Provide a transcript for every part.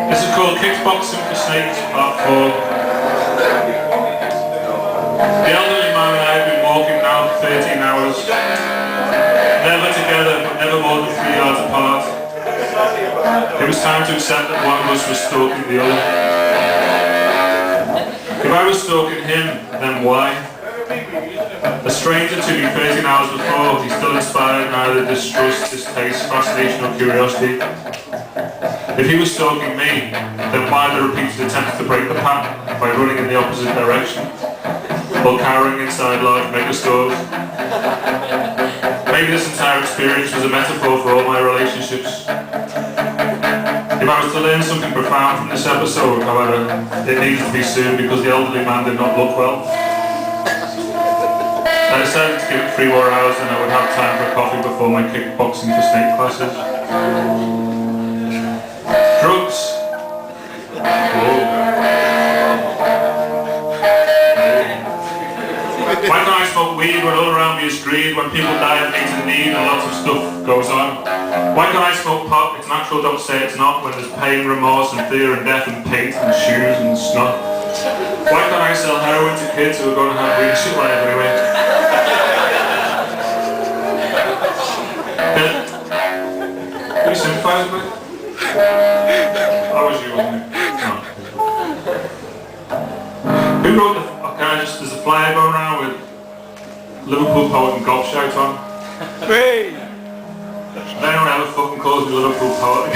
This is called Kickboxing for Snakes, Part 4. The elderly man and I have been walking now for 13 hours. Never together, but never more than 3 yards apart. It was time to accept that one of us was stalking the other. If I was stalking him, then why? A stranger to me 13 hours before, he still inspired neither distrust, distaste, fascination or curiosity. If he was stalking me, then why the repeated attempts to break the pattern by running in the opposite direction, or cowering inside large megastores? Maybe this entire experience was a metaphor for all my relationships. If I was to learn something profound from this episode, however, it needed to be soon because the elderly man did not look well. I decided to give it 3 more hours and I would have time for a coffee before my kickboxing for snake classes. Drugs. Why can't I smoke weed when all around me is greed, when people die of hate and need and lots of stuff goes on? Why can't I smoke pot? It's natural, don't say it's not, when there's pain, remorse and fear and death and paint and shoes and snot. Why can't I sell heroin to kids who are going to have really shit life anyway? Can you sympathise with me? That was you, wasn't it? No. Who wrote the... there's a flyer going around with Liverpool poet and Gobshite on. Hey! No one ever fucking calls me Liverpool poet.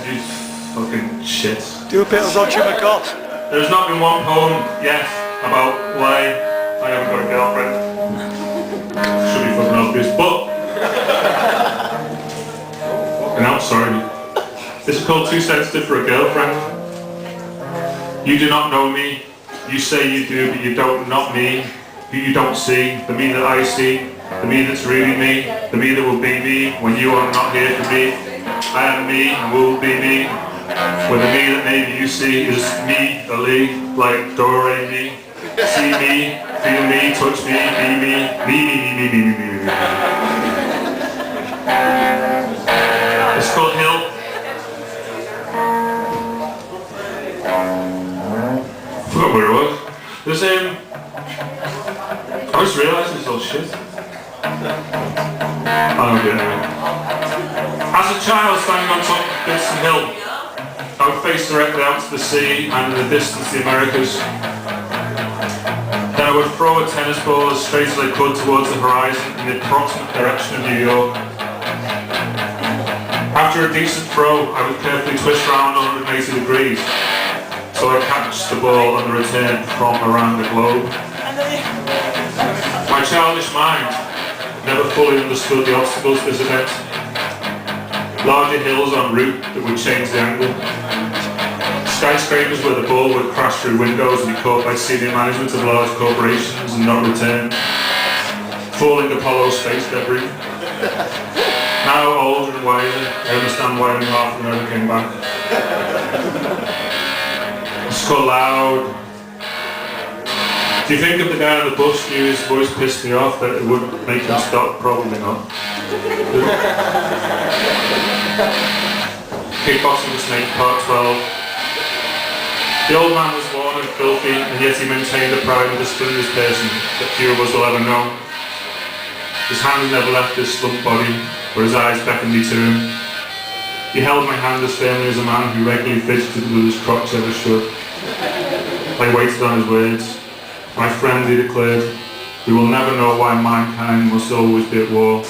You fucking shit. Do a bit of Roger McGott. There's not been one poem yet about why I haven't got a girlfriend. Should be fucking obvious, but... fucking hell, sorry. This is called Too Sensitive for a Girlfriend. You do not know me. You say you do, but you don't. Not me. Who you don't see. The me that I see. The me that's really me. The me that will be me when you are not here for me. I am me and will be me. When the me that maybe you see is me, Ali, like Do-Re-Mi. See me, feel me, touch me, be me. Me. It's called Hill. I forgot where it was. There's I just realised this all shit. I don't get it anyway. As a child standing on top of Benson Hill, I would face directly out to the sea and in the distance the Americas. Then I would throw a tennis ball as straight as I could towards the horizon in the approximate direction of New York. After a decent throw, I would carefully twist around 180 degrees. So I catch the ball on the return from around the globe. My childish mind never fully understood the obstacles to this event. Larger hills en route that would change the angle. Skyscrapers where the ball would crash through windows and be caught by senior management of large corporations and not return. Falling Apollo space debris. Now older and wiser, I understand why only half of them ever came back. It's called Loud. Do you think if the guy on the bus knew his voice pissed me off that it would make him stop? Probably not. Kickboxing for Snake, Part 12. The old man was worn and filthy, and yet he maintained a pride and discipline in his person that few of us will ever know. His hands never left his slumped body, or his eyes beckoned me to him. He held my hand as firmly as a man who regularly fidgeted with his crotch ever should. I waited on his words. My friend, he declared, we will never know why mankind must always be at war,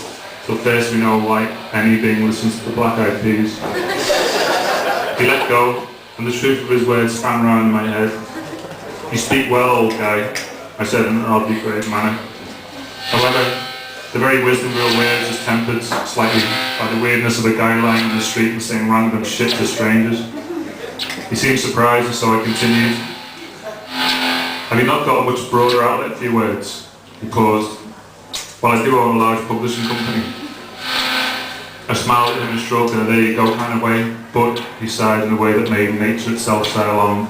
till first we know why any being listens to the Black Eyed Peas. He let go, and the truth of his words span round in my head. You speak well, old guy, I said in an oddly grave manner. However, the very wisdom of your words is tempered slightly by the weirdness of a guy lying in the street and saying random shit to strangers. He seemed surprised, and so I continued. Have you not got a much broader outlet for your words? He paused. Well, I do own a large publishing company. I smiled at him and stroked in a there you go kind of way, but he sighed in a way that made nature itself sigh along.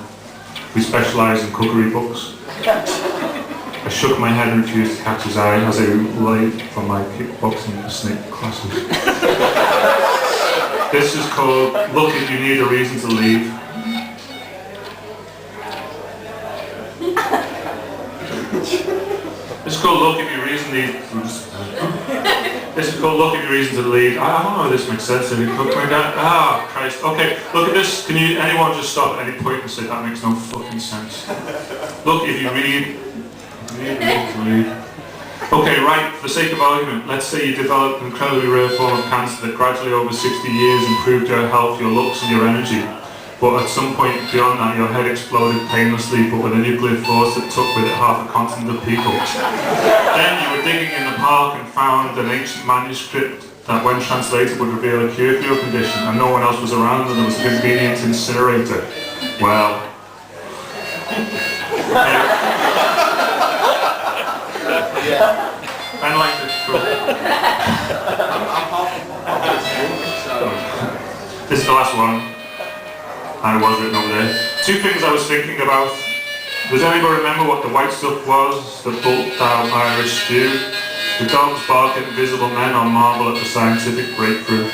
We specialise in cookery books. I shook my head and refused to catch his eye as I lay for my kickboxing snake classes. This is called Look If You Need a Reason to Leave. This is called Look If You Reason Need. This is called Look If You Reason to Leave. I don't know if this makes sense. Ah, Christ. Okay, look at this. Can you, anyone just stop at any point and say that makes no fucking sense? Look if you need reason to leave. Okay, right, for the sake of argument, let's say you developed an incredibly rare form of cancer that gradually over 60 years improved your health, your looks and your energy. But at some point beyond that, your head exploded painlessly, but with a nuclear force that took with it half a continent of people. Then you were digging in the park and found an ancient manuscript that, when translated, would reveal a cure for your condition, and no one else was around, and there was a convenient incinerator. Well... I like this. This is the last one. And it was written over there. Two things I was thinking about. Does anybody remember what the white stuff was that bulked down Irish stew? The dogs bark at invisible men on marble at the scientific breakthrough.